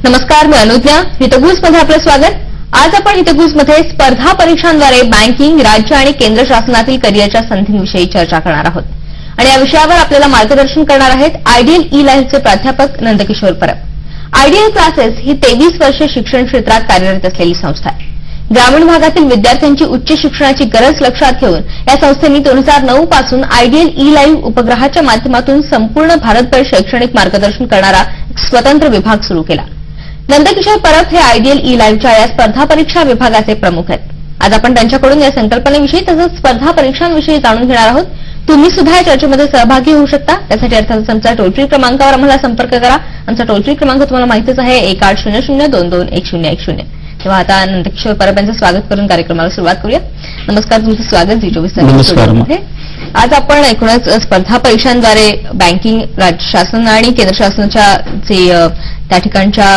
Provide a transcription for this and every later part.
नमस्कार, मी अनुज्ञा. हितगुज मध्ये आपलं स्वागत. आज आपण हितगुज मध्ये स्पर्धा परीक्षांद्वारे बँकिंग, राज्य आणि केंद्र शासनातील करिअरच्या संधींविषयी चर्चा करणार आहोत. आणि या विषयावर आपल्याला मार्गदर्शन करणार आहेत आयडियल ई लाईव्हचे प्राध्यापक नंदकिशोर परब. आयडियल क्लासेस ही 23 वर्षे शिक्षण क्षेत्रात कार्यरत असलेली संस्था आहे. ग्रामीण भागातील विद्यार्थ्यांची उच्च शिक्षणाची गरज लक्षात घेऊन या संस्थेने 2009 पासून आयडियल ई लाईव्ह उपग्रहाच्या माध्यमातून संपूर्ण भारतभर शैक्षणिक मार्गदर्शन करणारा एक स्वतंत्र विभाग सुरू केला. नंदकिशोर परब हे आयडियल ई लाईव्हच्या या स्पर्धा परीक्षा विभागाचे प्रमुख आहेत. आज आपण त्यांच्याकडून या संकल्पनेविषयी तसंच स्पर्धा परीक्षांविषयी जाणून घेणार आहोत. तुम्ही सुद्धा या चर्चेमध्ये सहभागी होऊ शकता. त्यासाठी अर्थातच आमचा टोल फ्री क्रमांकावर आम्हाला संपर्क करा. आमचा टोल फ्री क्रमांक तुम्हाला माहितीच आहे, 1800-22-1010. तेव्हा आता नंदकिशोर परब यांचं स्वागत करून कार्यक्रमाला सुरुवात करूया. नमस्कार, तुमचं स्वागत जी 24 मध्ये. आज आपण एकूणच स्पर्धा परीक्षांद्वारे बँकिंग, राज्य शासन आणि केंद्र शासनाच्या जे त्या ठिकाणच्या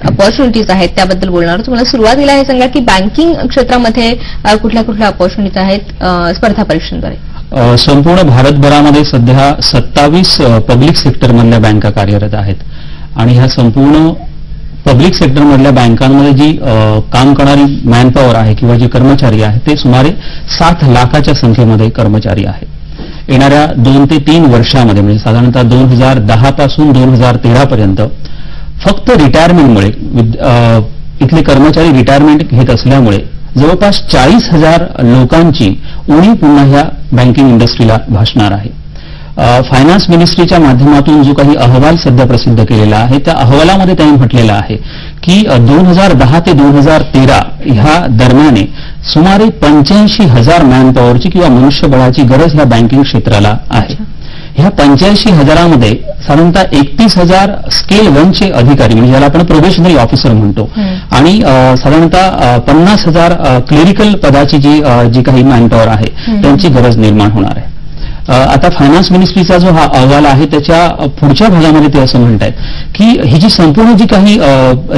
अपॉर्च्युनिटीज आहेत त्याबद्दल बोलणार आहोत. तुम्हाला सुरुवातीला हे सांगा की बँकिंग क्षेत्रामध्ये कुठल्या कुठल्या अपॉर्च्युनिटीज आहेत स्पर्धा परीक्षांद्वारे? संपूर्ण भारतभरामध्ये सध्या 27 पब्लिक सेक्टरमधल्या बँका कार्यरत आहेत आणि ह्या संपूर्ण पब्लिक सेक्टरमधल्या बँकांमध्ये जी काम करणारी मॅनपॉवर आहे किंवा जे कर्मचारी आहेत ते सुमारे 7 लाखाच्या संख्येमध्ये कर्मचारी आहेत. येणाऱ्या 2 ते 3 वर्षामध्ये म्हणजे साधारणतः 2010 पासून 2013 पर्यंत फक्त रिटायरमेंटमुळे इथले कर्मचारी रिटायरमेंट घेत असल्यामुळे जवळपास 40,000 लोकांची उणीव पुन्हा ह्या बँकिंग इंडस्ट्रीला भासणार आहे. फायनान्स मिनिस्ट्रीच्या माध्यमातून जो काही अहवाल सध्या प्रसिद्ध केलेला आहे त्या अहवालामध्ये त्यांनी म्हटलेलं आहे की 2010 ते 2013 ह्या दरम्यान सुमारे 85,000 मॅनपॉवरची किंवा मनुष्यबळाची गरज ह्या बँकिंग क्षेत्राला आहे. ह्या 85,000मध्ये साधारणतः 31,000 स्केल 1चे अधिकारी म्हणजे ज्याला आपण प्रोबेशनरी ऑफिसर म्हणतो आणि साधारणतः 50,000 क्लेरिकल पदाची जी काही मॅनपॉवर आहे त्यांची गरज निर्माण होणार आहे. आता फायनान्स मिनिस्ट्रीचा जो हा अहवाल आहे त्याच्या पुढच्या भागामध्ये ते असं म्हणतात की ही जी संपूर्ण जी काही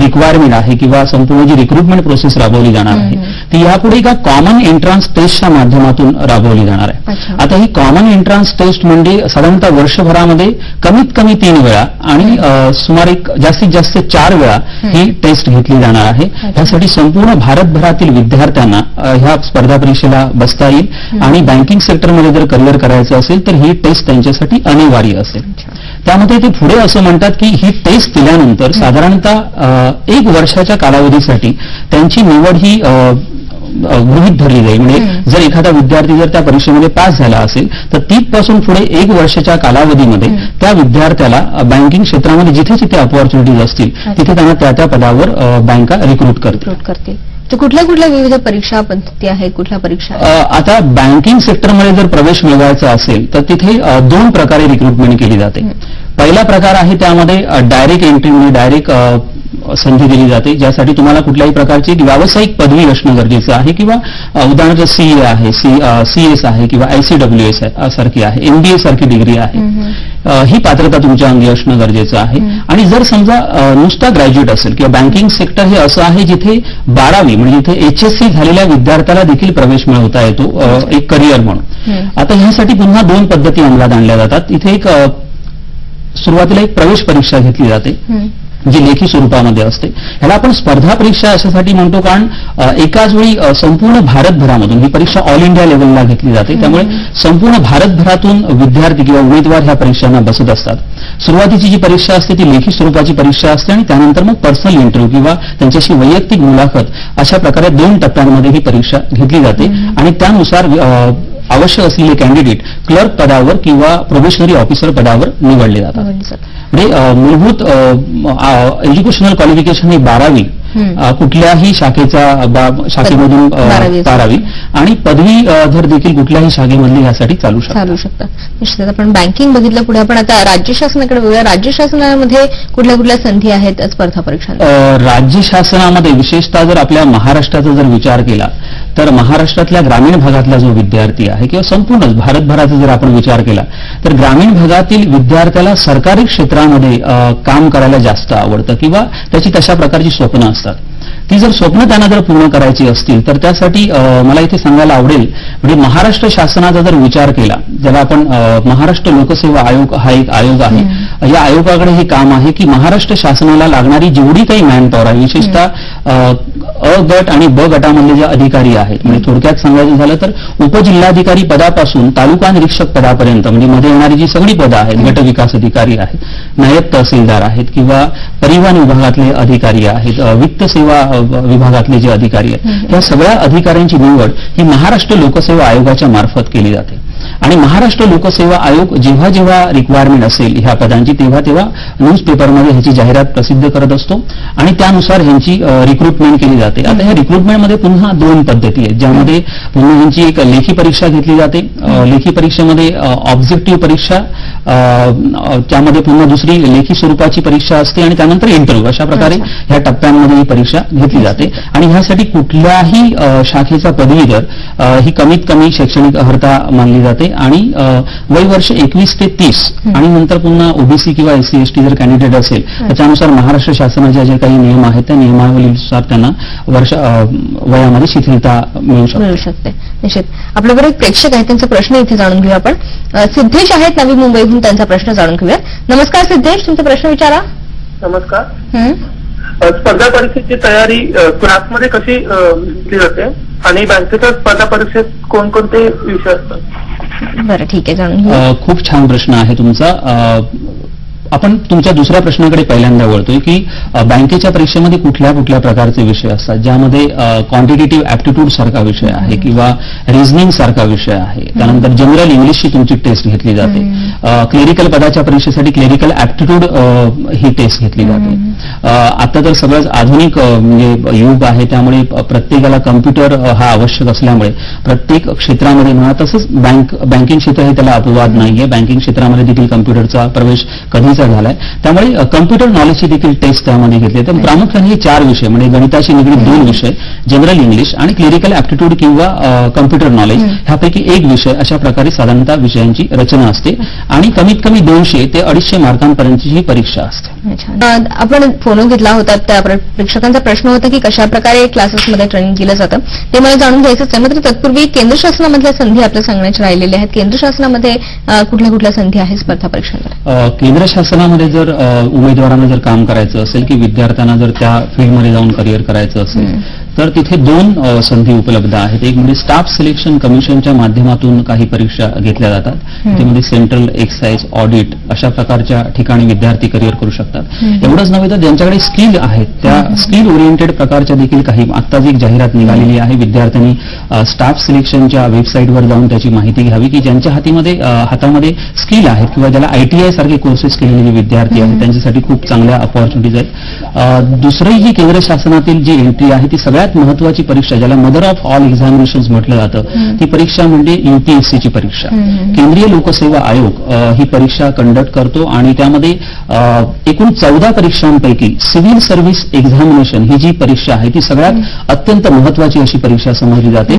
रिक्वायरमेंट आहे किंवा संपूर्ण जी रिक्रुटमेंट प्रोसेस राबवली जाणार आहे ती यापुढे एका कॉमन एंट्रन्स टेस्टच्या माध्यमातून राबवली जाणार आहे. आता ही कॉमन एंट्रन्स टेस्ट म्हणजे साधारणतः वर्षभरामध्ये कमीत कमी 3 वेळा आणि सुमारे जास्तीत जास्त 4 वेळा ही टेस्ट घेतली जाणार आहे. यासाठी संपूर्ण भारतभरातील विद्यार्थ्यांना ह्या स्पर्धा परीक्षेला बसता येईल आणि बँकिंग सेक्टरमध्ये जर करिअर करायचं असेल तर ही टेस्ट त्यांच्यासाठी अनिवार्य असेल. त्यामध्ये ते पुढे असं म्हणतात की ही टेस्ट दिल्यानंतर साधारणतः 1 वर्षाच्या कालावधीसाठी त्यांची निवड ही गृहीत धरली जाईल. म्हणजे जर एखादा विद्यार्थी जर त्या परीक्षेमध्ये पास झाला असेल तर तिथपासून पुढे 1 वर्षाच्या कालावधीमध्ये त्या विद्यार्थ्याला बँकिंग क्षेत्रामध्ये जिथे जिथे अपॉर्च्युनिटीज असतील तिथे त्यांना त्या पदावर बँका रिक्रूट करतील. कुठल्या कुठल्या विविध परीक्षा पद्धती आहेत, कुठल्या परीक्षा? आता बँकिंग सेक्टरमध्ये जर प्रवेश मिळवायचा असेल तर तिथे 2 प्रकारे रिक्रुटमेंट केली जाते. पहिला प्रकार आहे त्यामध्ये डायरेक्ट एंट्री म्हणजे डायरेक्ट संधी दिली जाते ज्यासाठी तुम्हाला कुठल्याही प्रकारची व्यावसायिक पदवी असणं गरजेचं आहे किंवा उदाहरणार्थ सीए आहे, सीएस आहे किंवा ICWS सारखी आहे, MBA सारखी डिग्री आहे, ही पात्रता तुमच्या अंगी असणं गरजेचं आहे. आणि जर समजा नुसता ग्रॅज्युएट असेल किंवा बँकिंग सेक्टर हे असं आहे जिथे 12वी म्हणजे इथे HSC झालेल्या विद्यार्थ्याला देखील प्रवेश मिळवता येतो एक करिअर म्हणून. आता ह्यासाठी पुन्हा 2 पद्धती अंमलात आणल्या जातात. इथे एक सुरुवातीला एक प्रवेश परीक्षा घेतली जाते जी लेखी स्वरूपामध्ये असते. ह्याला आपण स्पर्धा परीक्षा अशासाठी म्हणतो कारण एकाच वेळी संपूर्ण भारतभरामधून ही परीक्षा ऑल इंडिया लेव्हलला घेतली जाते. त्यामुळे संपूर्ण भारतभरातून विद्यार्थी किंवा उमेदवार ह्या परीक्षांना बसत असतात. सुरुवातीची जी परीक्षा असते ती लेखी स्वरूपाची परीक्षा असते आणि त्यानंतर मग पर्सनल इंटरव्ह्यू किंवा त्यांच्याशी वैयक्तिक मुलाखत अशा प्रकारे 2 टप्प्यांमध्ये ही परीक्षा घेतली जाते आणि त्यानुसार आवश्यक असलेले कॅन्डिडेट क्लर्क पदावर किंवा प्रोबेशनरी ऑफिसर पदावर निवडले जातात. म्हणजे मूलभूत एज्युकेशनल क्वालिफिकेशन ही 12वी कुठल्याही शाखेमधून 12वी आणि पदवी जर देखील कुठल्याही शाखेमधली यासाठी चालू शकतात. निश्चितच आपण बँकिंग बघितलं. पुढे आपण आता राज्य शासनाकडे बघूया. राज्य शासनामध्ये कुठल्या कुठल्या संधी आहेत स्पर्धा परीक्षा? राज्य शासनामध्ये विशेषतः जर आपल्या महाराष्ट्राचा जर विचार केला तर महाराष्ट्रातल्या ग्रामीण भागातला जो विद्यार्थी आहे किंवा संपूर्ण भारतभराचा जर आपण विचार केला तर ग्रामीण भागातील विद्यार्थ्याला सरकारी क्षेत्रामध्ये काम करायला जास्त आवडतं किंवा त्याची तशा प्रकारची स्वप्न असतात. ती जर स्वप्न त्यांना जर पूर्ण करायची असतील तर त्यासाठी मला इथे सांगायला आवडेल, म्हणजे महाराष्ट्र शासनाचा जर विचार केला, ज्याला आपण महाराष्ट्र लोकसेवा आयोग हा एक आयोग आहे, या आयोगाकडे हे काम आहे की महाराष्ट्र शासनाला लागणारी जेवढी काही मॅनपॉवर आहे, विशेषतः अ गट आणि ब गटामधले जे अधिकारी आहेत, म्हणजे थोडक्यात सांगायचं झालं तर उपजिल्हाधिकारी पदापासून तालुका निरीक्षक पदापर्यंत, म्हणजे मध्ये येणारी जी सगळी पदं आहेत, गट विकास अधिकारी आहेत, नायब तहसीलदार आहेत किंवा परिवहन विभागातले अधिकारी आहेत, वित्त सेवा विभागातले जे अधिकारी आहेत, या सगळ्या अधिकाऱ्यांची निवड ही महाराष्ट्र लोकसेवा आयोगाच्या मार्फत केली जाते. आणि महाराष्ट्र लोकसेवा आयोग जेव्हा जेव्हा रिक्वायरमेंट असेल ह्या पदांची तेव्हा तेव्हा न्यूजपेपरमध्ये ह्याची जाहिरात प्रसिद्ध करत असतो आणि त्यानुसार ह्यांची रिक्रुटमेंट केली जाते. आता ह्या रिक्रुटमेंटमध्ये पुन्हा 2 पद्धती आहेत, ज्यामध्ये पुन्हा ह्यांची एक लेखी परीक्षा घेतली जाते. लेखी परीक्षेमध्ये ऑब्जेक्टिव्ह परीक्षा, त्यामध्ये पुन्हा दुसरी लेखी स्वरूपाची परीक्षा असते आणि त्यानंतर इंटरव्ह्यू, अशा प्रकारे ह्या टप्प्यांमध्ये ही परीक्षा घेतली जाते. आणि ह्यासाठी कुठल्याही शाखेचा पदवीधर ही कमीत कमी शैक्षणिक अर्हता मानली जाते आणि वय वर्ष 21 ते 30 आणि नंतर पुन्हा ओबीसी किंवा एससी एसटी जर कॅन्डिडेट असेल तर त्यानुसार महाराष्ट्र शासनाचे जे काही नियम आहेत त्या नियमावलीनुसार त्यांना वयामध्ये शिथिलता मिळू शकते. निश्चित. आपल्याबरोबर एक प्रेक्षक आहेत, त्यांचा प्रश्न इथे जाणून घेऊया आपण. सिद्धेश आहेत नवी मुंबईहून, त्यांचा प्रश्न जाणून घेऊया. नमस्कार सिद्धेश, तुमचा प्रश्न विचारा. नमस्कार. स्पर्धा परीक्षेची तयारी क्लासमध्ये कशी केली जाते आणि बँकेच्या स्पर्धा परीक्षेत कोणकोणते विषय असतात? बरं, ठीक आहे, जाणून घेऊया. खूप छान प्रश्न आहे तुमचा. आपण तुमच्या दुसऱ्या प्रश्नाकडे पहिल्यांदा वळतोय की बँकेच्या परीक्षेमध्ये कुठल्या कुठल्या प्रकारचे विषय असतात, ज्यामध्ये क्वांटिटेटिव्ह ऍप्टिट्यूड सारखा विषय आहे किंवा रिझनिंग सारखा विषय आहे. त्यानंतर जनरल इंग्लिशची तुमची टेस्ट घेतली जाते. क्लेरिकल पदाच्या परीक्षेसाठी क्लेरिकल ऍप्टिट्यूड ही टेस्ट घेतली जाते. आता तर सगळंच आधुनिक म्हणजे युग आहे, त्यामुळे प्रत्येकाला कम्प्युटर हा आवश्यक असल्यामुळे प्रत्येक क्षेत्रामध्ये म्हणा, तसंच बँकिंग क्षेत्र हे त्याला अपवाद नाहीये. बँकिंग क्षेत्रामध्ये देखील कम्प्युटरचा प्रवेश कधीचा झालाय, त्यामुळे कम्प्युटर नॉलेजची देखील टेस्ट त्यामध्ये घेतली. तर प्रामुख्याने हे 4 विषय म्हणजे गणिताशी निगडीत 2 विषय, जनरल इंग्लिश आणि क्लेरिकल ऍप्टिट्यूड किंवा कम्प्युटर नॉलेज, ह्यापैकी एक विषय, अशा प्रकारे साधारणतः विषयांची रचना असते आणि कमीत कमी 200 ते 250 मार्कांपर्यंतची ही परीक्षा असते. आपण फोन घेतला होता, त्या प्रेक्षकांचा प्रश्न होता की कशा प्रकारे क्लासेसमध्ये ट्रेनिंग केलं जातं, ते मला जाणून घ्यायचंच आहे. मात्र तत्पूर्वी केंद्र शासनामधल्या संधी आपल्या सांगण्याच्या राहिलेल्या आहेत. केंद्र शासनामध्ये कुठल्या कुठल्या संधी आहेत स्पर्धा परीक्षांवर? केंद्र शासनामध्ये जर उमेदवारांना जर काम करायचं असेल की विद्यार्थ्यांना जर त्या फील्डमध्ये जाऊन करिअर करायचं असेल तर तिथे 2 संधी उपलब्ध आहेत. एक म्हणजे स्टाफ सिलेक्शन कमिशनच्या माध्यमातून काही परीक्षा घेतल्या जातात. त्यामध्ये सेंट्रल एक्साइज ऑडिट अशा प्रकारच्या ठिकाणी विद्यार्थी करिअर करू शकतात. एवढंच नव्हे तर ज्यांच्याकडे स्किल आहेत त्या स्किल ओरिएंटेड प्रकारच्या देखील काही, आत्ताच एक जाहिरात निघालेली आहे, विद्यार्थ्यांनी स्टाफ सिलेक्शनच्या वेबसाईटवर जाऊन त्याची माहिती घ्यावी की ज्यांच्या हातामध्ये स्किल आहेत किंवा ज्याला ITI सारखे कोर्सेस केलेले जे विद्यार्थी आहेत त्यांच्यासाठी खूप चांगल्या अपॉर्च्युनिटीज आहेत. दुसरी जी केंद्र शासनातील जी एंट्री आहे ती सगळ्यात महत्वाची परीक्षा, ज्याला मदर ऑफ ऑल एक्झामिनेशन्स म्हटलं जातं, ती परीक्षा म्हणजे UPSCची परीक्षा. केंद्रीय लोकसेवा आयोग ही परीक्षा कंडक्ट करतो आणि त्यामध्ये एकूण 14 परीक्षांपैकी सिव्हिल सर्व्हिस एक्झामिनेशन ही जी परीक्षा आहे ती सगळ्यात अत्यंत महत्वाची अशी परीक्षा समजली जाते.